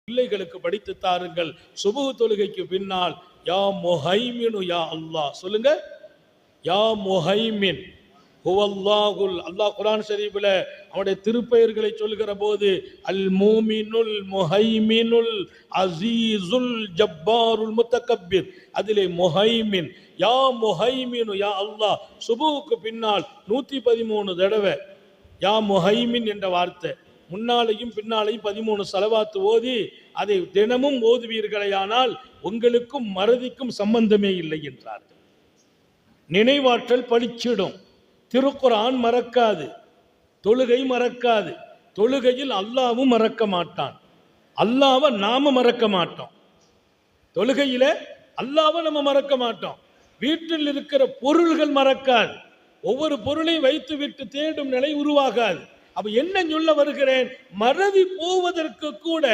பிள்ளைகளுக்கு படித்து தாருங்கள். சுபஹ் தொழுகைக்கு பின்னால் யா முஹைமினு யா அல்லாஹ் சொல்லுங்க. யா முஹைமின் ஹுவல்லாஹுல், அல்லாஹ் குர்ஆன் ஷரீஃபில் அவருடைய திருப்பெயர்களை சொல்கிற போது அல் மூமினுல் முஹைமினுல் அசீசுல் ஜப்பாருல் முத்தகப்பிர், அதிலே முஹைமின் யா முஹைமினு யா அல்லாஹ். சுபுவுக்கு பின்னால் 113 தடவை யா முஹைமின் என்ற வார்த்தை, முன்னாலையும் பின்னாலையும் 13 ஸலவாத்து ஓதி அதை தினமும் ஓதுவீர்களேயானால் உங்களுக்கும் மறதிக்கும் சம்பந்தமே இல்லை என்றார்கள். நினைவாற்றல் பளிச்சிடும். திருக்குர்ஆன் மறக்காது, தொழுகை மறக்காது. தொழுகையில் அல்லாஹ்வும் மறக்க மாட்டான், அல்லாஹ்வை நாம மறக்க மாட்டோம். தொழுகையில அல்லாஹ்வை நம்ம மறக்க மாட்டோம். வீட்டில் இருக்கிற பொருள்கள் மறக்காது. ஒவ்வொரு பொருளையும் வைத்து விட்டு தேடும் நிலை உருவாகாது. அப்ப என்ன சொல்ல வருகிறேன், மறதி போவதற்கு கூட